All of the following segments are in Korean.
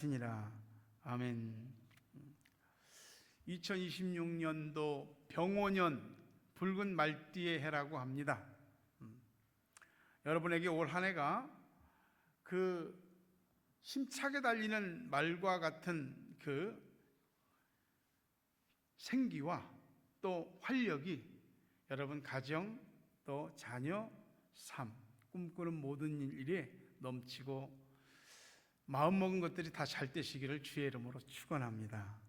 이라 아멘. 2026년도 병오년 붉은 말띠의 해라고 합니다. 여러분에게 올 한 해가 그 힘차게 달리는 말과 같은 그 생기와 또 활력이 여러분 가정 또 자녀 삶 꿈꾸는 모든 일에 넘치고 마음먹은 것들이 다 잘 되시기를 주의 이름으로 축원합니다.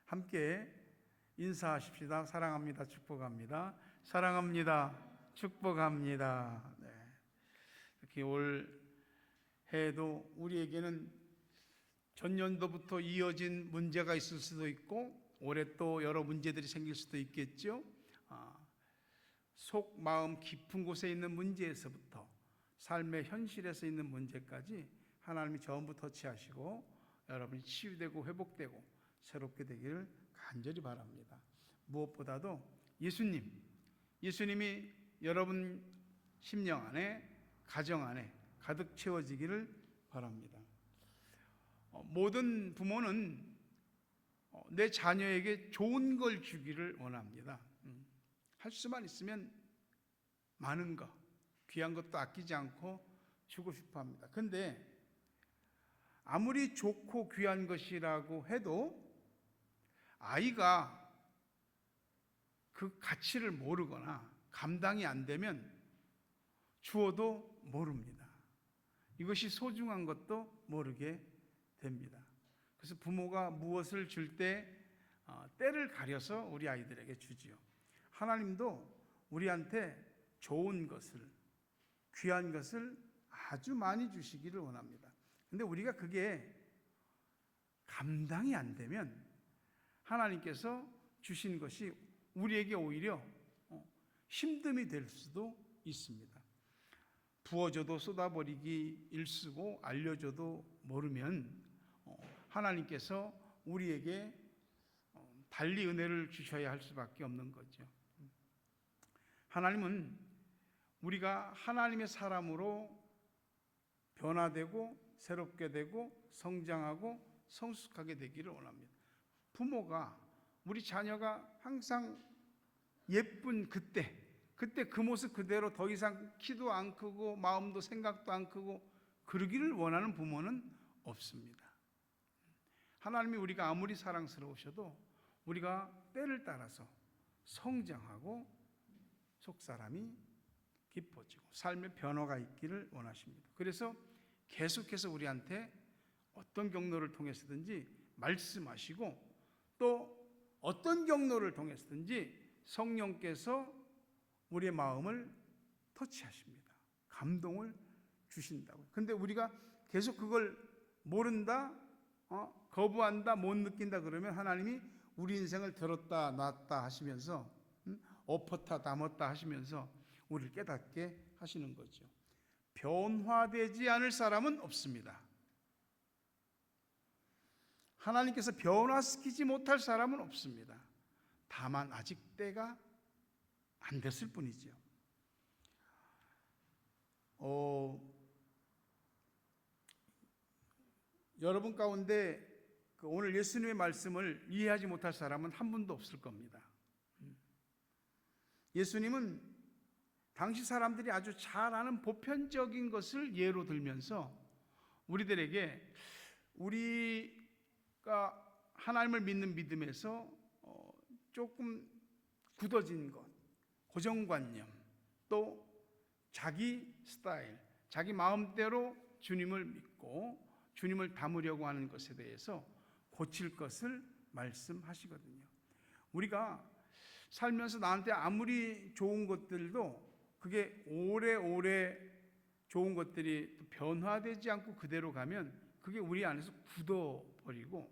함께 인사하십시다. 사랑합니다. 축복합니다. 사랑합니다. 축복합니다. 네. 이렇게 올 해도 우리에게는 전년도부터 이어진 문제가 있을 수도 있고 올해 또 여러 문제들이 생길 수도 있겠죠. 속 마음 깊은 곳에 있는 문제에서부터 삶의 현실에서 있는 문제까지 하나님이 전부 터치하시고 여러분이 치유되고 회복되고 새롭게 되기를 간절히 바랍니다. 무엇보다도 예수님이 여러분 심령 안에 가정 안에 가득 채워지기를 바랍니다. 모든 부모는 내 자녀에게 좋은 걸 주기를 원합니다. 할 수만 있으면 많은 것, 귀한 것도 아끼지 않고 주고 싶어 합니다. 그런데 아무리 좋고 귀한 것이라고 해도 아이가 그 가치를 모르거나 감당이 안 되면 주어도 모릅니다. 이것이 소중한 것도 모르게 됩니다. 그래서 부모가 무엇을 줄 때 때를 가려서 우리 아이들에게 주지요. 하나님도 우리한테 좋은 것을, 귀한 것을 아주 많이 주시기를 원합니다. 근데 우리가 그게 감당이 안 되면 하나님께서 주신 것이 우리에게 오히려 힘듦이 될 수도 있습니다. 부어줘도 쏟아버리기 일쑤고 알려줘도 모르면 하나님께서 우리에게 달리 은혜를 주셔야 할 수밖에 없는 거죠. 하나님은 우리가 하나님의 사람으로 변화되고 새롭게 되고 성장하고 성숙하게 되기를 원합니다. 부모가 우리 자녀가 항상 예쁜 그때 그 모습 그대로 더 이상 키도 안 크고 마음도 생각도 안 크고 그러기를 원하는 부모는 없습니다. 하나님이 우리가 아무리 사랑스러우셔도 우리가 때를 따라서 성장하고 속사람이 기뻐지고 삶의 변화가 있기를 원하십니다. 그래서 계속해서 우리한테 어떤 경로를 통해서든지 말씀하시고 또 어떤 경로를 통해서든지 성령께서 우리의 마음을 터치하십니다. 감동을 주신다고. 근데 우리가 계속 그걸 모른다, 거부한다, 못 느낀다 그러면 하나님이 우리 인생을 들었다 놨다 하시면서 엎었다 담았다 하시면서 우리를 깨닫게 하시는 거죠. 변화되지 않을 사람은 없습니다. 하나님께서 변화시키지 못할 사람은 없습니다. 다만 아직 때가 안 됐을 뿐이죠. 여러분 가운데 오늘 예수님의 말씀을 이해하지 못할 사람은 한 분도 없을 겁니다. 예수님은 당시 사람들이 아주 잘 아는 보편적인 것을 예로 들면서 우리들에게 우리가 하나님을 믿는 믿음에서 조금 굳어진 것, 고정관념, 또 자기 스타일, 자기 마음대로 주님을 믿고 주님을 담으려고 하는 것에 대해서 고칠 것을 말씀하시거든요. 우리가 살면서 나한테 아무리 좋은 것들도 그게 오래오래 좋은 것들이 변화되지 않고 그대로 가면 그게 우리 안에서 굳어버리고,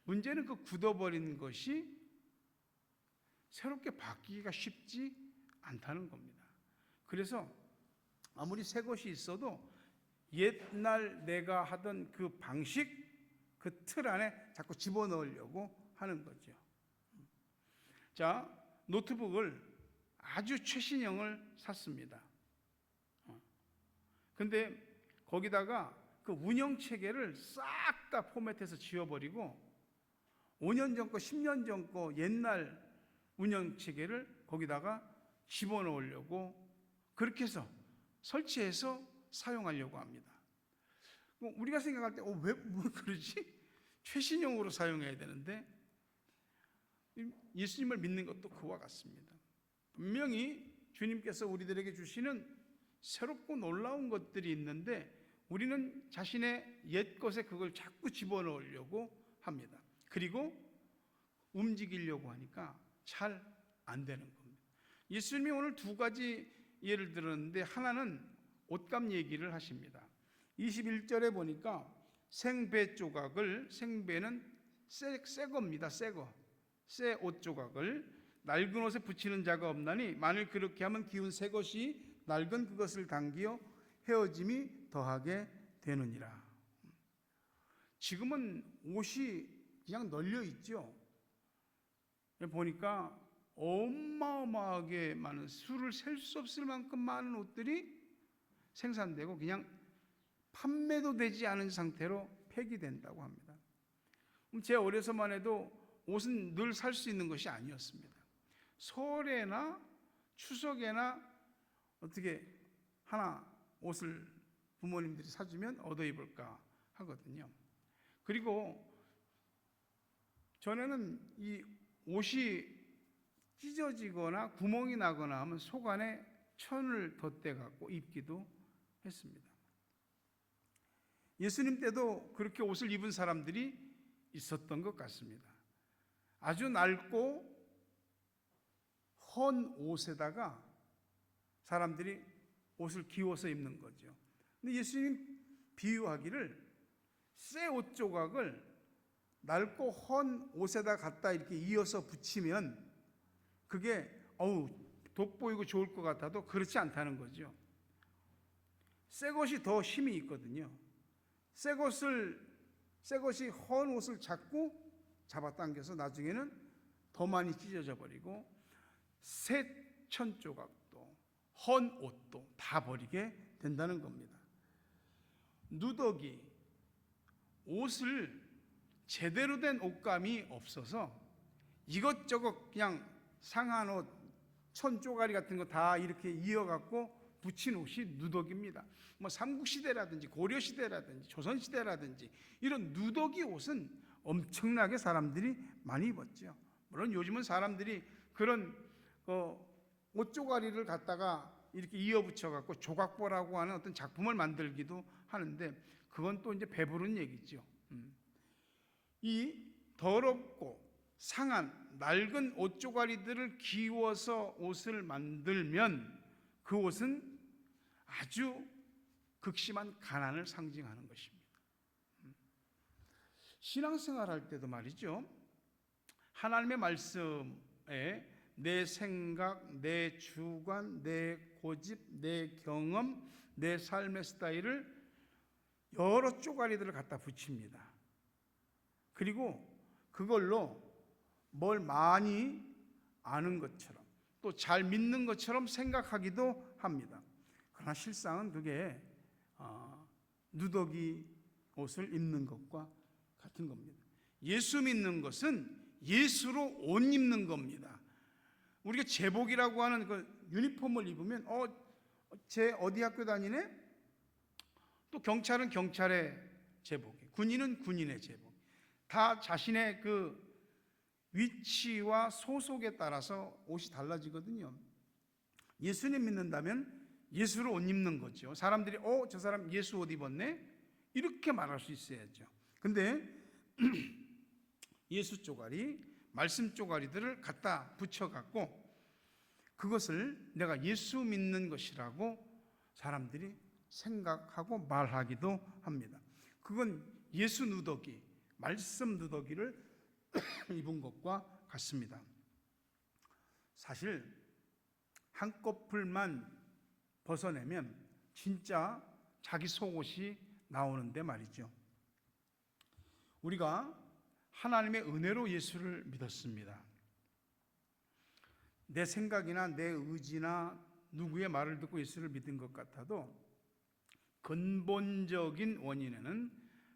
문제는 그 굳어버린 것이 새롭게 바뀌기가 쉽지 않다는 겁니다. 그래서 아무리 새 것이 있어도 옛날 내가 하던 그 방식, 그 틀 안에 자꾸 집어넣으려고 하는 거죠. 자, 노트북을 아주 최신형을 샀습니다. 근데 거기다가 그 운영 체계를 싹 다 포맷해서 지워버리고 5년 전 거, 10년 전 거 옛날 운영 체계를 거기다가 집어넣으려고 그렇게 해서 설치해서 사용하려고 합니다. 우리가 생각할 때 왜 그러지? 최신형으로 사용해야 되는데 예수님을 믿는 것도 그와 같습니다. 분명히 주님께서 우리들에게 주시는 새롭고 놀라운 것들이 있는데 우리는 자신의 옛 것에 그걸 자꾸 집어넣으려고 합니다. 그리고 움직이려고 하니까 잘 안 되는 겁니다. 예수님이 오늘 두 가지 예를 들었는데 하나는 옷감 얘기를 하십니다. 21절에 보니까 생배 조각을, 생배는 새 겁니다. 새 옷 조각을 낡은 옷에 붙이는 자가 없나니 만일 그렇게 하면 기운 새 것이 낡은 그것을 당기어 헤어짐이 더하게 되느니라. 지금은 옷이 그냥 널려 있죠. 보니까 어마어마하게 많은, 수를 셀 수 없을 만큼 많은 옷들이 생산되고 그냥 판매도 되지 않은 상태로 폐기된다고 합니다. 제 어려서만 해도 옷은 늘 살 수 있는 것이 아니었습니다. 설에나 추석에나 어떻게 하나 옷을 부모님들이 사주면 얻어 입을까 하거든요. 그리고 전에는 이 옷이 찢어지거나 구멍이 나거나 하면 속 안에 천을 덧대 갖고 입기도 했습니다. 예수님 때도 그렇게 옷을 입은 사람들이 있었던 것 같습니다. 아주 낡고 헌 옷에다가 사람들이 옷을 기워서 입는 거죠. 근데 예수님 비유하기를 새 옷 조각을 낡고 헌 옷에다 갖다 이렇게 이어서 붙이면 그게 돋보이고 좋을 것 같아도 그렇지 않다는 거죠. 새 것이 더 힘이 있거든요. 새 것이 헌 옷을 자꾸 잡아당겨서 나중에는 더 많이 찢어져 버리고 새 천 조각도 헌 옷도 다 버리게 된다는 겁니다. 누더기, 옷을 제대로 된 옷감이 없어서 이것저것 그냥 상한 옷, 천 쪼가리 같은 거 다 이렇게 이어갖고 붙인 옷이 누더기입니다. 삼국시대라든지 고려시대라든지 조선시대라든지 이런 누더기 옷은 엄청나게 사람들이 많이 입었죠. 물론 요즘은 사람들이 그런 옷 쪼가리를 갖다가 이렇게 이어 붙여갖고 조각보라고 하는 어떤 작품을 만들기도 하는데 그건 또 이제 배부른 얘기죠. 이 더럽고 상한 낡은 옷 조가리들을 기워서 옷을 만들면 그 옷은 아주 극심한 가난을 상징하는 것입니다. 신앙생활 할 때도 말이죠. 하나님의 말씀에 내 생각, 내 주관, 내 고집, 내 경험, 내 삶의 스타일을 여러 쪼가리들을 갖다 붙입니다. 그리고 그걸로 뭘 많이 아는 것처럼 또 잘 믿는 것처럼 생각하기도 합니다. 그러나 실상은 그게 누더기 옷을 입는 것과 같은 겁니다. 예수 믿는 것은 예수로 옷 입는 겁니다. 우리가 제복이라고 하는 그 유니폼을 입으면 쟤 어디 학교 다니네? 또 경찰은 경찰의 제복이, 군인은 군인의 제복. 다 자신의 그 위치와 소속에 따라서 옷이 달라지거든요. 예수님 믿는다면 예수로 옷 입는 거죠. 사람들이 저 사람 예수 옷 입었네? 이렇게 말할 수 있어야죠. 근데 예수 쪼가리, 말씀 쪼가리들을 갖다 붙여갖고 그것을 내가 예수 믿는 것이라고 사람들이 생각하고 말하기도 합니다. 그건 예수 누더기, 말씀 누더기를 입은 것과 같습니다. 사실 한꺼풀만 벗어내면 진짜 자기 속옷이 나오는데 말이죠. 우리가 하나님의 은혜로 예수를 믿었습니다. 내 생각이나 내 의지나 누구의 말을 듣고 예수를 믿은 것 같아도 근본적인 원인에는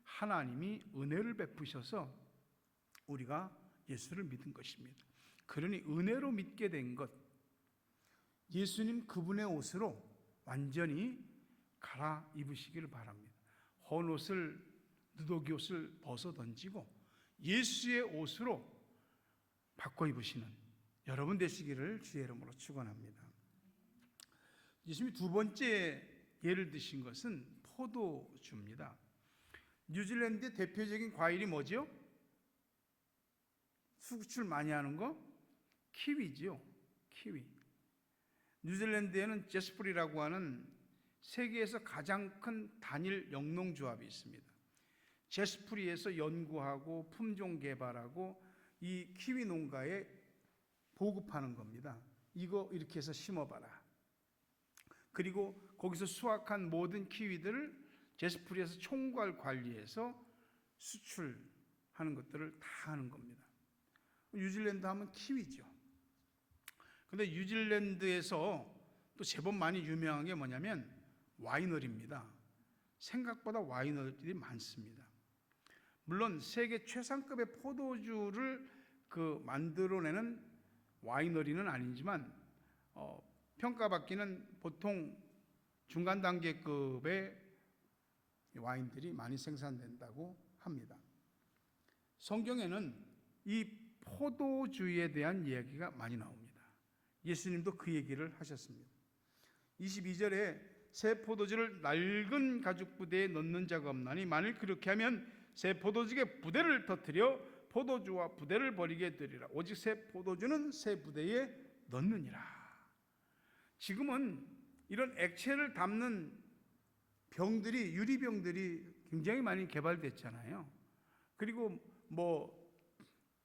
하나님이 은혜를 베푸셔서 우리가 예수를 믿은 것입니다. 그러니 은혜로 믿게 된 것, 예수님 그분의 옷으로 완전히 갈아입으시기를 바랍니다. 헌 옷을, 누더기 옷을 벗어 던지고 예수의 옷으로 바꿔 입으시는 여러분 되시기를 주의 이름으로 축원합니다. 예수님이 두 번째 예를 드신 것은 포도주입니다. 뉴질랜드의 대표적인 과일이 뭐죠? 수출 많이 하는 거? 키위죠. 키위. 뉴질랜드에는 제스프리라고 하는 세계에서 가장 큰 단일 영농조합이 있습니다. 제스프리에서 연구하고 품종 개발하고 이 키위 농가에 보급하는 겁니다. 이거 이렇게 해서 심어봐라. 그리고 거기서 수확한 모든 키위들을 제스프리에서 총괄 관리해서 수출하는 것들을 다 하는 겁니다. 뉴질랜드 하면 키위죠. 근데 뉴질랜드에서 또 제법 많이 유명한 게 뭐냐면 와이너리입니다. 생각보다 와이너리들이 많습니다. 물론 세계 최상급의 포도주를 만들어내는 와이너리는 아니지만 평가받기는 보통 중간 단계급의 와인들이 많이 생산된다고 합니다. 성경에는 이 포도주에 대한 이야기가 많이 나옵니다. 예수님도 그 얘기를 하셨습니다. 22절에 새 포도주를 낡은 가죽 부대에 넣는 자가 없나니 만일 그렇게 하면 새 포도주에 부대를 터뜨려 포도주와 부대를 버리게 되리라. 오직 새 포도주는 새 부대에 넣느니라. 지금은 이런 액체를 담는 병들이, 유리병들이 굉장히 많이 개발됐잖아요. 그리고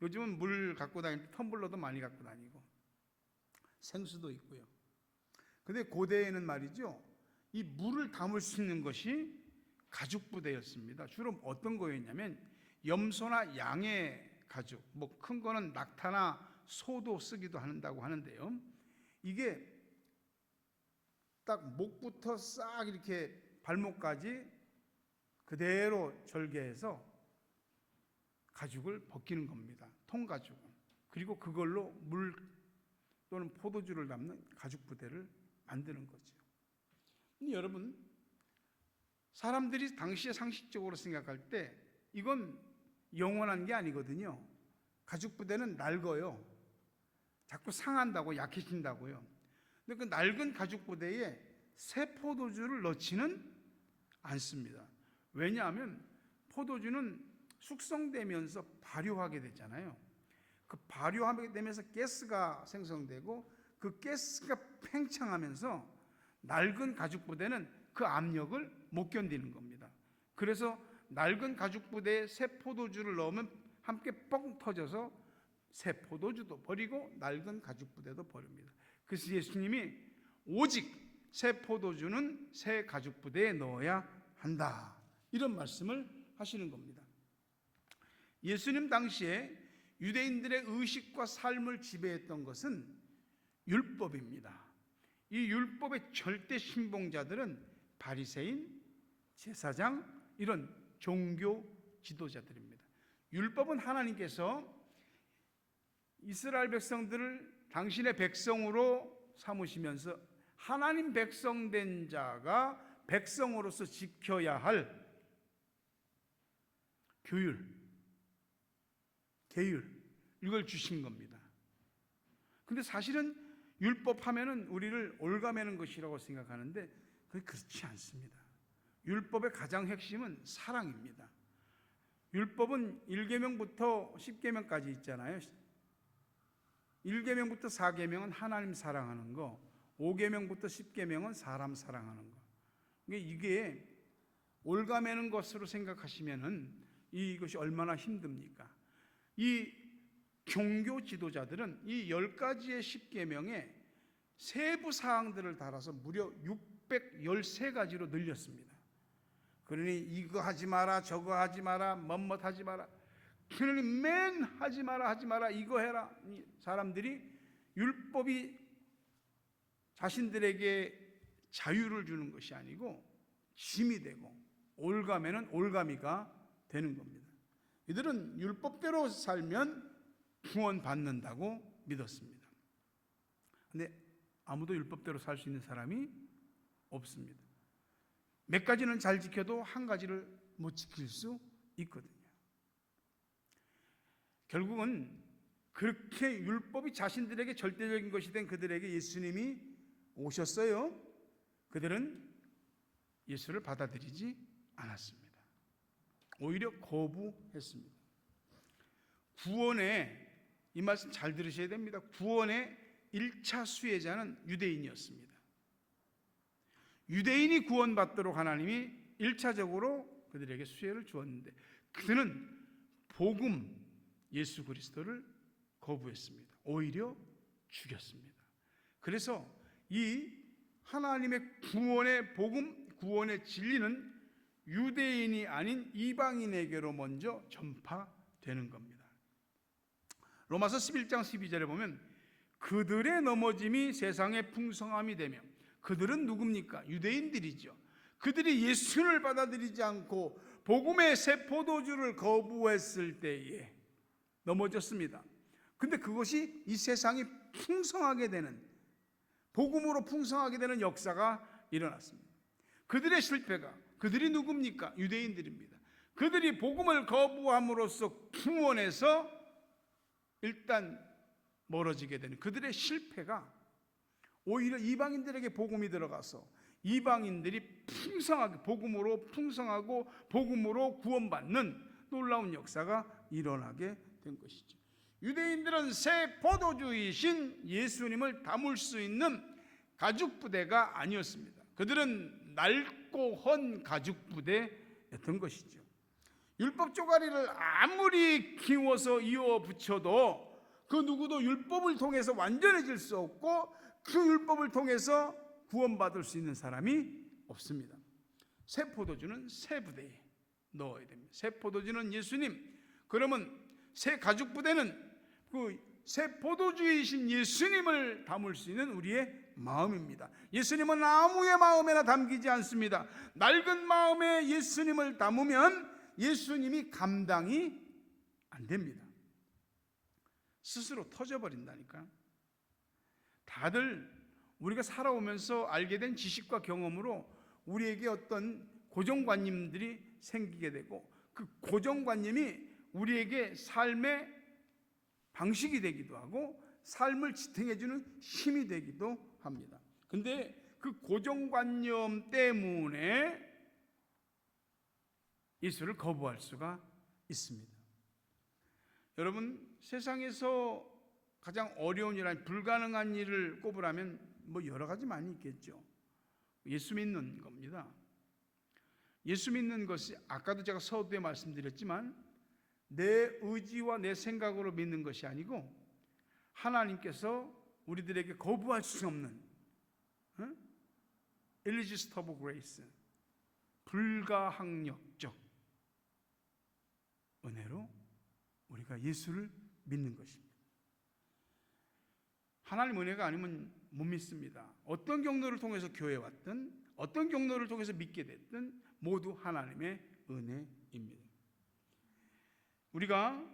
요즘은 물 갖고 다닐 때 텀블러도 많이 갖고 다니고 생수도 있고요. 근데 고대에는 말이죠, 이 물을 담을 수 있는 것이 가죽 부대였습니다. 주로 어떤 거였냐면 염소나 양의 가죽, 큰 거는 낙타나 소도 쓰기도 한다고 하는데요. 이게 딱 목부터 싹 이렇게 발목까지 그대로 절개해서 가죽을 벗기는 겁니다. 통가죽. 그리고 그걸로 물 또는 포도주를 담는 가죽 부대를 만드는 거죠. 근데 여러분, 사람들이 당시에 상식적으로 생각할 때 이건 영원한 게 아니거든요. 가죽 부대는 낡아요. 자꾸 상한다고, 약해진다고요. 근데 그 낡은 가죽 부대에 새 포도주를 넣지는 않습니다. 왜냐하면 포도주는 숙성되면서 발효하게 되잖아요. 그 발효하게 되면서 가스가 생성되고 그 가스가 팽창하면서 낡은 가죽 부대는 그 압력을 못 견디는 겁니다. 그래서 낡은 가죽 부대에 새 포도주를 넣으면 함께 뻥 터져서 새 포도주도 버리고 낡은 가죽 부대도 버립니다. 그래서 예수님이 오직 새 포도주는 새 가죽 부대에 넣어야 한다, 이런 말씀을 하시는 겁니다. 예수님 당시에 유대인들의 의식과 삶을 지배했던 것은 율법입니다. 이 율법의 절대 신봉자들은 바리새인, 제사장, 이런 종교 지도자들입니다. 율법은 하나님께서 이스라엘 백성들을 당신의 백성으로 삼으시면서 하나님 백성된 자가 백성으로서 지켜야 할 규율, 계율, 이걸 주신 겁니다. 근데 사실은 율법 하면은 우리를 올가매는 것이라고 생각하는데 그게 그렇지 않습니다. 율법의 가장 핵심은 사랑입니다. 율법은 1계명부터 10계명까지 있잖아요. 1계명부터 4계명은 하나님 사랑하는 거, 5계명부터 10계명은 사람 사랑하는 거. 이게 올가매는 것으로 생각하시면은 이것이 얼마나 힘듭니까? 이 종교 지도자들은 이 10가지의 10계명에 세부 사항들을 달아서 무려 613가지로 늘렸습니다. 그러니 이거 하지 마라, 저거 하지 마라, 뭐뭐 하지 마라. 그러니 맨 하지 마라, 이거 해라. 사람들이 율법이 자신들에게 자유를 주는 것이 아니고 심이 되고 올가매는 올가미가 되는 겁니다. 이들은 율법대로 살면 구원받는다고 믿었습니다. 근데 아무도 율법대로 살 수 있는 사람이 없습니다. 몇 가지는 잘 지켜도 한 가지를 못 지킬 수 있거든요. 결국은 그렇게 율법이 자신들에게 절대적인 것이 된 그들에게 예수님이 오셨어요. 그들은 예수를 받아들이지 않았습니다. 오히려 거부했습니다. 구원의, 이 말씀 잘 들으셔야 됩니다. 구원의 1차 수혜자는 유대인이었습니다. 유대인이 구원받도록 하나님이 1차적으로 그들에게 수혜를 주었는데 그들은 복음 예수 그리스도를 거부했습니다. 오히려 죽였습니다. 그래서 이 하나님의 구원의 복음, 구원의 진리는 유대인이 아닌 이방인에게로 먼저 전파되는 겁니다. 로마서 11장 12절에 보면 그들의 넘어짐이 세상의 풍성함이 되며, 그들은 누굽니까? 유대인들이죠. 그들이 예수를 받아들이지 않고 복음의 새 포도주를 거부했을 때에 넘어졌습니다. 근데 그것이 이 세상이 풍성하게 되는, 복음으로 풍성하게 되는 역사가 일어났습니다. 그들의 실패가, 그들이 누굽니까? 유대인들입니다. 그들이 복음을 거부함으로써 구원에서 일단 멀어지게 되는 그들의 실패가 오히려 이방인들에게 복음이 들어가서 이방인들이 풍성하게, 복음으로 풍성하고 복음으로 구원받는 놀라운 역사가 일어나게 된 것이죠. 유대인들은 새 포도주이신 예수님을 담을 수 있는 가죽부대가 아니었습니다. 그들은 낡고 헌 가죽부대였던 것이죠. 율법 쪼가리를 아무리 키워서 이어 붙여도 그 누구도 율법을 통해서 완전해질 수 없고 그 율법을 통해서 구원받을 수 있는 사람이 없습니다. 새 포도주는 새 부대에 넣어야 됩니다. 새 포도주는 예수님. 그러면 새 가죽 부대는 그 새 포도주이신 예수님을 담을 수 있는 우리의 마음입니다. 예수님은 아무의 마음에나 담기지 않습니다. 낡은 마음에 예수님을 담으면 예수님이 감당이 안 됩니다. 스스로 터져버린다니까. 다들 우리가 살아오면서 알게 된 지식과 경험으로 우리에게 어떤 고정관념들이 생기게 되고 그 고정관념이 우리에게 삶의 방식이 되기도 하고 삶을 지탱해주는 힘이 되기도 합니다. 근데 그 고정관념 때문에 예수를 거부할 수가 있습니다. 여러분, 세상에서 가장 어려운 일, 아니 불가능한 일을 꼽으라면 뭐 여러 가지 많이 있겠죠. 예수 믿는 겁니다. 예수 믿는 것이 아까도 제가 서두에 말씀드렸지만 내 의지와 내 생각으로 믿는 것이 아니고 하나님께서 우리들에게 거부할 수 없는 irresistible grace, 불가항력적 은혜로 우리가 예수를 믿는 것입니다. 하나님 은혜가 아니면 못 믿습니다. 어떤 경로를 통해서 교회에 왔든 어떤 경로를 통해서 믿게 됐든 모두 하나님의 은혜입니다. 우리가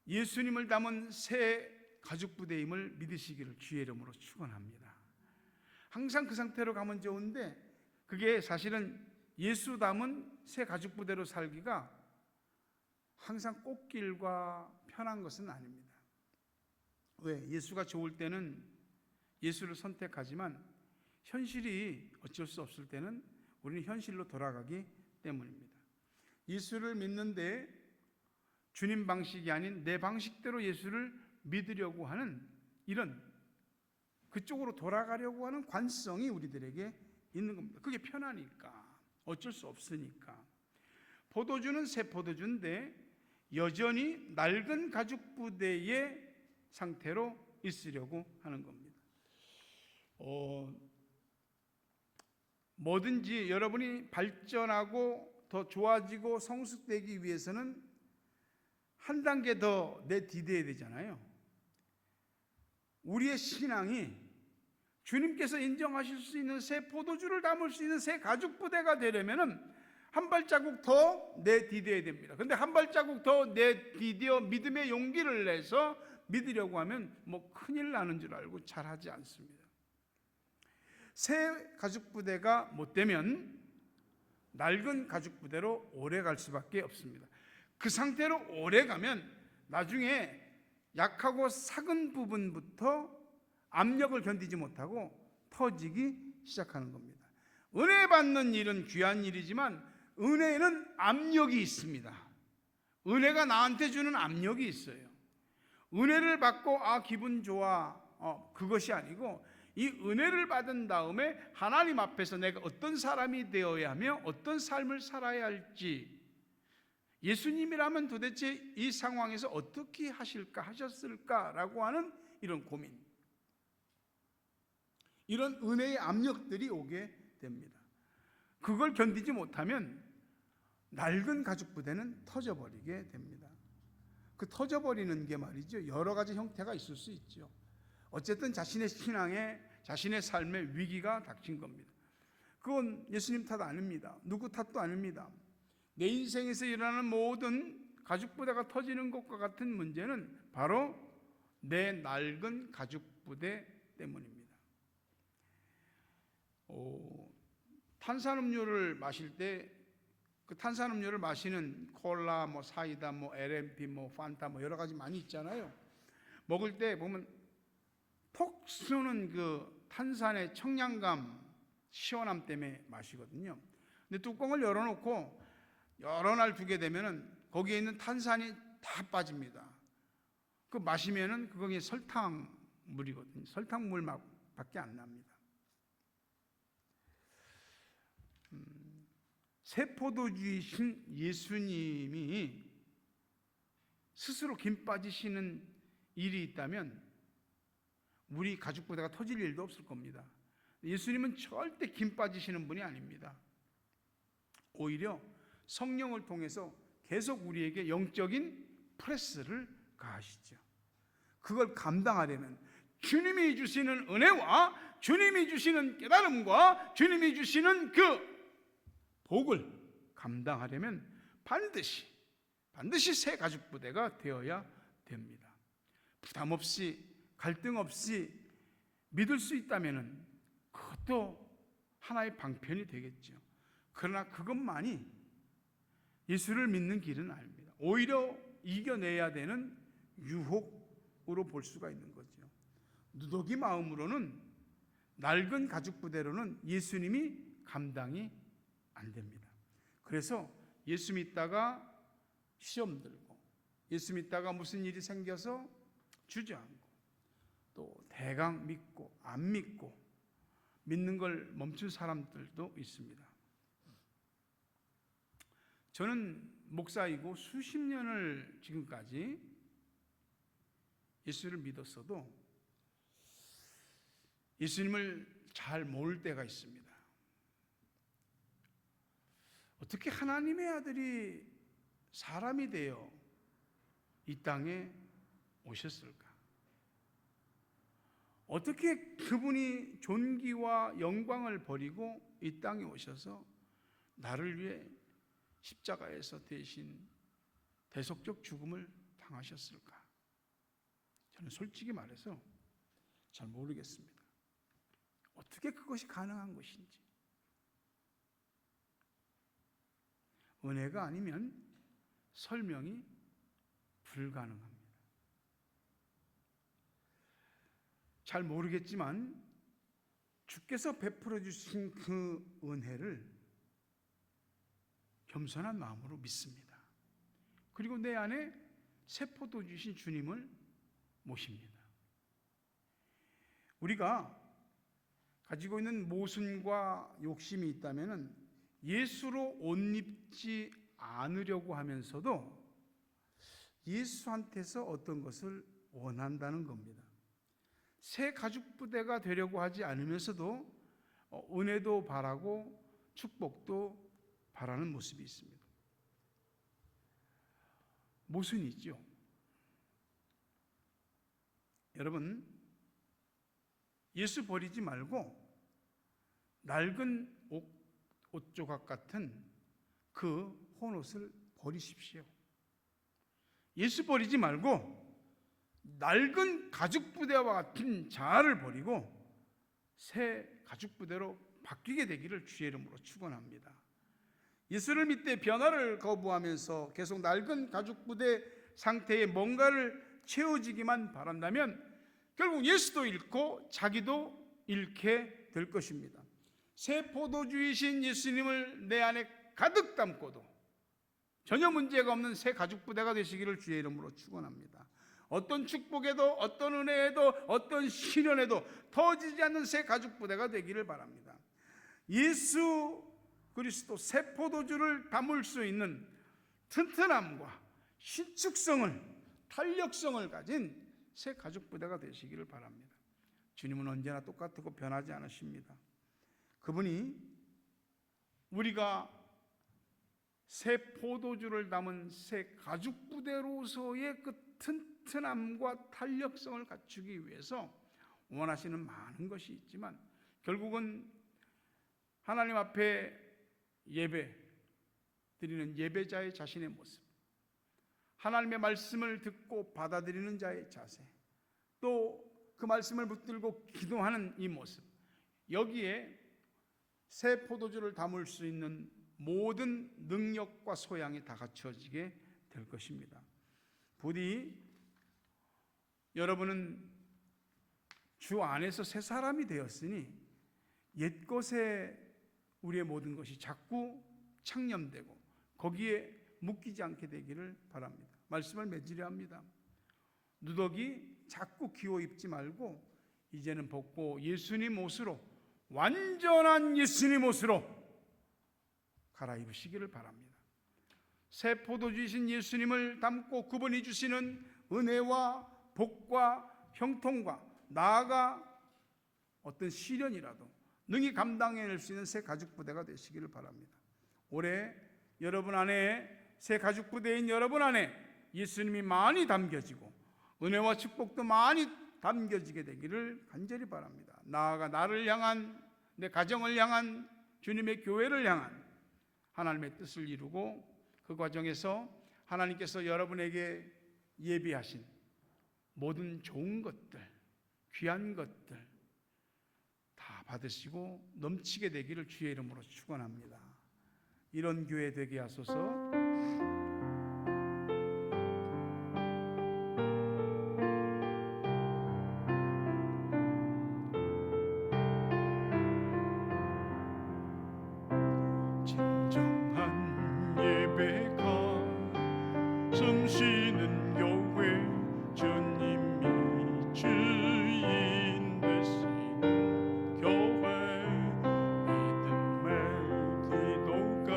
예수님을 담은 새 가죽부대임을 믿으시기를 주의 이름으로 축원합니다. 항상 그 상태로 가면 좋은데 그게 사실은 예수 담은 새 가죽부대로 살기가 항상 꽃길과 편한 것은 아닙니다. 왜? 예수가 좋을 때는 예수를 선택하지만 현실이 어쩔 수 없을 때는 우리는 현실로 돌아가기 때문입니다. 예수를 믿는데 주님 방식이 아닌 내 방식대로 예수를 믿으려고 하는 이런 그쪽으로 돌아가려고 하는 관성이 우리들에게 있는 겁니다. 그게 편하니까, 어쩔 수 없으니까. 포도주는 새 포도주인데 여전히 낡은 가죽 부대의 상태로 있으려고 하는 겁니다. 뭐든지 여러분이 발전하고 더 좋아지고 성숙되기 위해서는 한 단계 더 내디뎌야 되잖아요. 우리의 신앙이 주님께서 인정하실 수 있는 새 포도주를 담을 수 있는 새 가죽 부대가 되려면은 한 발자국 더 내디뎌야 됩니다. 그런데 한 발자국 더 내디뎌 믿음의 용기를 내서 믿으려고 하면 뭐 큰일 나는 줄 알고 잘하지 않습니다. 새 가죽 부대가 못 되면 낡은 가죽 부대로 오래 갈 수밖에 없습니다. 그 상태로 오래 가면 나중에 약하고 삭은 부분부터 압력을 견디지 못하고 터지기 시작하는 겁니다. 은혜 받는 일은 귀한 일이지만 은혜에는 압력이 있습니다. 은혜가 나한테 주는 압력이 있어요. 은혜를 받고 기분 좋아 그것이 아니고 이 은혜를 받은 다음에 하나님 앞에서 내가 어떤 사람이 되어야 하며 어떤 삶을 살아야 할지, 예수님이라면 도대체 이 상황에서 어떻게 하셨을까라고 하는 이런 고민, 이런 은혜의 압력들이 오게 됩니다. 그걸 견디지 못하면 낡은 가죽 부대는 터져버리게 됩니다. 그 터져버리는 게 말이죠, 여러 가지 형태가 있을 수 있죠. 어쨌든 자신의 신앙에, 자신의 삶에 위기가 닥친 겁니다. 그건 예수님 탓 아닙니다. 누구 탓도 아닙니다. 내 인생에서 일어나는 모든 가죽 부대가 터지는 것과 같은 문제는 바로 내 낡은 가죽 부대 때문입니다. 탄산음료를 마실 때 그 탄산음료를 마시는 콜라, 사이다, LMP, 판타 여러 가지 많이 있잖아요. 먹을 때 보면 톡 쏘는 그 탄산의 청량감, 시원함 때문에 마시거든요. 근데 뚜껑을 열어놓고 여러 날 두게 되면은 거기에 있는 탄산이 다 빠집니다. 그 마시면은 그게 설탕물이거든요. 설탕물 맛밖에 안 납니다. 새 포도주이신 예수님이 스스로 김 빠지시는 일이 있다면 우리 가죽 부대가 터질 일도 없을 겁니다. 예수님은 절대 김 빠지시는 분이 아닙니다. 오히려 성령을 통해서 계속 우리에게 영적인 프레스를 가하시죠. 그걸 감당하려면 주님이 주시는 은혜와 주님이 주시는 깨달음과 주님이 주시는 그 복을 감당하려면 반드시 새 가죽 부대가 되어야 됩니다. 부담 없이, 갈등 없이 믿을 수 있다면 그것도 하나의 방편이 되겠죠. 그러나 그것만이 예수를 믿는 길은 아닙니다. 오히려 이겨내야 되는 유혹으로 볼 수가 있는 거죠. 누더기 마음으로는, 낡은 가죽 부대로는 예수님이 감당이 안 됩니다. 그래서 예수 믿다가 시험 들고, 예수 믿다가 무슨 일이 생겨서 주저앉고, 또 대강 믿고 안 믿고 믿는 걸 멈춘 사람들도 있습니다. 저는 목사이고 수십 년을 지금까지 예수를 믿었어도 예수님을 잘 모를 때가 있습니다. 어떻게 하나님의 아들이 사람이 되어 이 땅에 오셨을까? 어떻게 그분이 존귀와 영광을 버리고 이 땅에 오셔서 나를 위해 십자가에서 대신 대속적 죽음을 당하셨을까? 저는 솔직히 말해서 잘 모르겠습니다. 어떻게 그것이 가능한 것인지. 은혜가 아니면 설명이 불가능합니다. 잘 모르겠지만 주께서 베풀어 주신 그 은혜를 겸손한 마음으로 믿습니다. 그리고 내 안에 새 포도 주신 주님을 모십니다. 우리가 가지고 있는 모순과 욕심이 있다면 예수로 옷 입지 않으려고 하면서도 예수한테서 어떤 것을 원한다는 겁니다. 새 가죽 부대가 되려고 하지 않으면서도 은혜도 바라고 축복도 바라는 모습이 있습니다. 모순이 있죠. 여러분, 예수 버리지 말고 낡은 옷조각 같은 그 헌옷을 버리십시오. 예수 버리지 말고 낡은 가죽부대와 같은 자아를 버리고 새 가죽부대로 바뀌게 되기를 주의 이름으로 축원합니다. 예수를 믿되 변화를 거부하면서 계속 낡은 가죽부대 상태에 뭔가를 채워지기만 바란다면 결국 예수도 잃고 자기도 잃게 될 것입니다. 새 포도주이신 예수님을 내 안에 가득 담고도 전혀 문제가 없는 새 가죽부대가 되시기를 주의 이름으로 축원합니다. 어떤 축복에도 어떤 은혜에도 어떤 시련에도 터지지 않는 새 가죽부대가 되기를 바랍니다. 예수 그리스도 새 포도주를 담을 수 있는 튼튼함과 신축성을 탄력성을 가진 새 가죽부대가 되시기를 바랍니다. 주님은 언제나 똑같고 변하지 않으십니다. 그분이 우리가 새 포도주를 담은 새 가죽부대로서의 그 튼튼함과 탄력성을 갖추기 위해서 원하시는 많은 것이 있지만 결국은 하나님 앞에 예배 드리는 예배자의 자신의 모습, 하나님의 말씀을 듣고 받아들이는 자의 자세, 또 그 말씀을 붙들고 기도하는 이 모습, 여기에 새 포도주를 담을 수 있는 모든 능력과 소양이 다 갖춰지게 될 것입니다. 부디 여러분은 주 안에서 새 사람이 되었으니 옛것에 우리의 모든 것이 자꾸 창념되고 거기에 묶이지 않게 되기를 바랍니다. 말씀을 맺으려 합니다. 누더기 자꾸 기호 입지 말고 이제는 벗고 예수님 옷으로, 완전한 예수님 옷으로 갈아입으시기를 바랍니다. 새 포도주이신 예수님을 담고 그분이 주시는 은혜와 복과 형통과 나아가 어떤 시련이라도 능히 감당해낼 수 있는 새 가죽부대가 되시기를 바랍니다. 올해 여러분 안에, 새 가죽부대인 여러분 안에 예수님이 많이 담겨지고 은혜와 축복도 많이 담겨지게 되기를 간절히 바랍니다. 나아가 나를 향한, 내 가정을 향한, 주님의 교회를 향한 하나님의 뜻을 이루고 그 과정에서 하나님께서 여러분에게 예비하신 모든 좋은 것들, 귀한 것들 다 받으시고 넘치게 되기를 주의 이름으로 축원합니다. 이런 교회 되게 하소서. 진정한 예배가 숨쉬는 교회, 주님이 주인 되시는 교회, 믿음의 기도가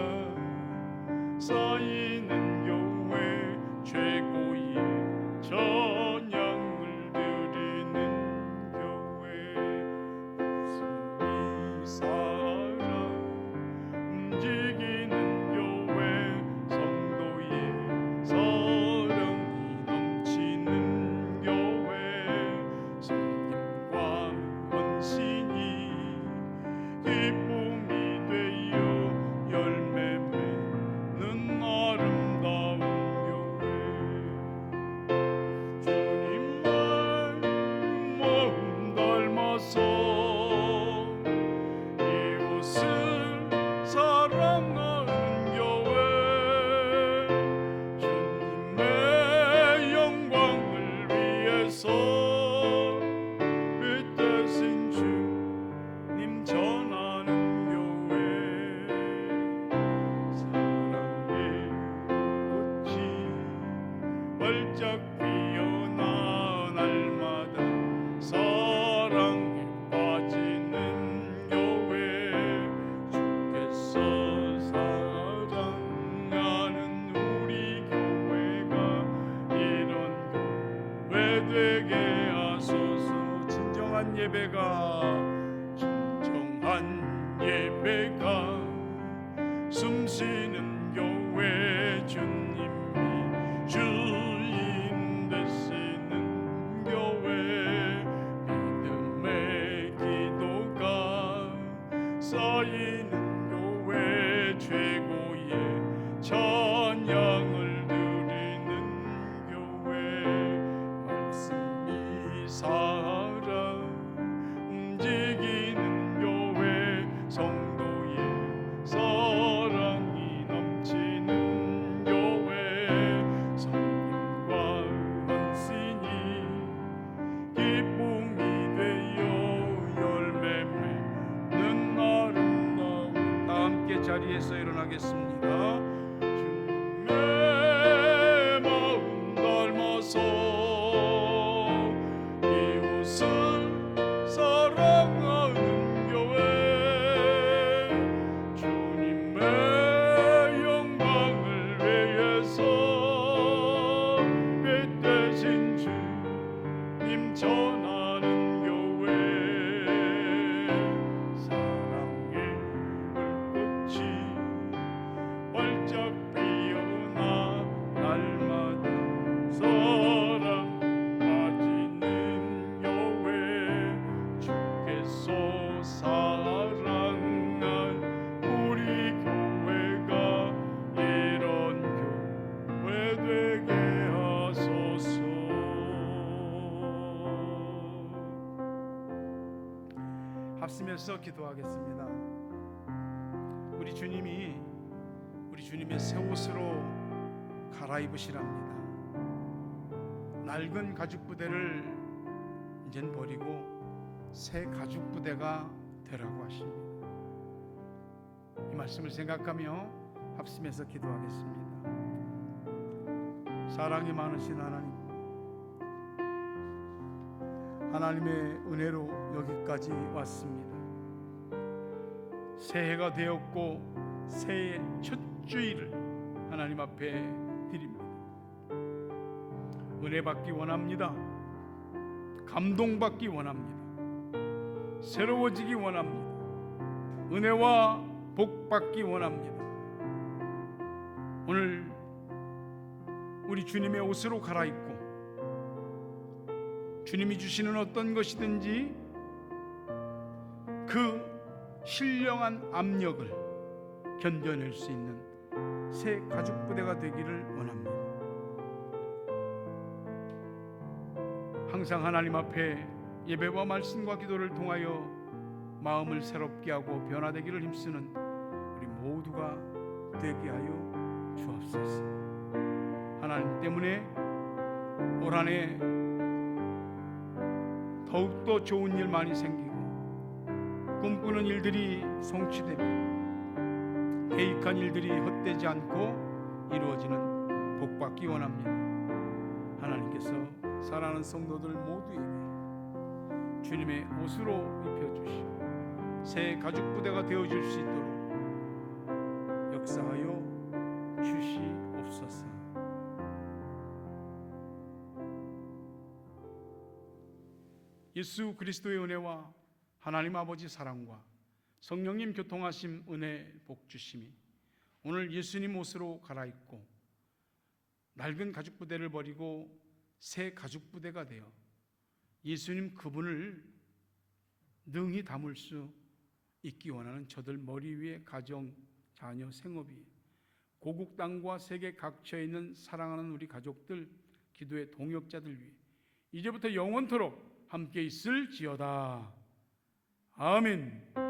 쌓이는 교회, 최고의 찬양을 드리는 교회, 웃음이 살아 움직이는 교회, 성도의 사랑이 넘치는 교회, 섬김과 헌신이 기쁨이 되어 열매 맺는 아름다운 교회, 주님의 마음 닮아서 이웃을 사랑하는 교회, 주님의 영광을 위해서 빛 대신 주님 전하는 교회, 사랑의 꽃이 활짝 피어나 날마다 사랑에 빠지는 교회, 주께서 사랑하는 우리 교회가 이런 교회 되게 하소서. 진정한 예배가 숨쉬는 교회, 주님이 주인 되시는 교회, 믿음의 되게 하소서. 합심해서 기도하겠습니다. 우리 주님이 우리 주님의 새 옷으로 갈아입으시랍니다. 낡은 가죽 부대를 이젠 버리고 새 가죽 부대가 되라고 하십니다. 이 말씀을 생각하며 합심해서 기도하겠습니다. 사랑이 많으신 하나님, 하나님의 은혜로 여기까지 왔습니다. 새해가 되었고 새해 첫 주일을 하나님 앞에 드립니다. 은혜 받기 원합니다. 감동받기 원합니다. 새로워지기 원합니다. 은혜와 복 받기 원합니다. 오늘 우리 주님의 옷으로 갈아입고 주님이 주시는 어떤 것이든지 그 신령한 압력을 견뎌낼 수 있는 새 가죽 부대가 되기를 원합니다. 항상 하나님 앞에 예배와 말씀과 기도를 통하여 마음을 새롭게 하고 변화되기를 힘쓰는 우리 모두가 되게 하여 주옵소서. 하나님 때문에 올 한 해 더욱더 좋은 일 많이 생기고 꿈꾸는 일들이 성취되며 계획한 일들이 헛되지 않고 이루어지는 복받기 원합니다. 하나님께서 사랑하는 성도들 모두에게 주님의 옷으로 입혀주시고 새 가죽 부대가 되어줄 수 있도록 역사하여 주시옵소서. 예수 그리스도의 은혜와 하나님 아버지 사랑과 성령님 교통하심 은혜 복 주심이 오늘 예수님 옷으로 갈아입고 낡은 가죽 부대를 버리고 새 가죽 부대가 되어 예수님 그분을 능히 담을 수 있기 원하는 저들 머리 위에 가정, 자녀, 생업이 고국 땅과 세계 각처에 있는 사랑하는 우리 가족들, 기도의 동역자들 위해 이제부터 영원토록 함께 있을지어다. 아멘.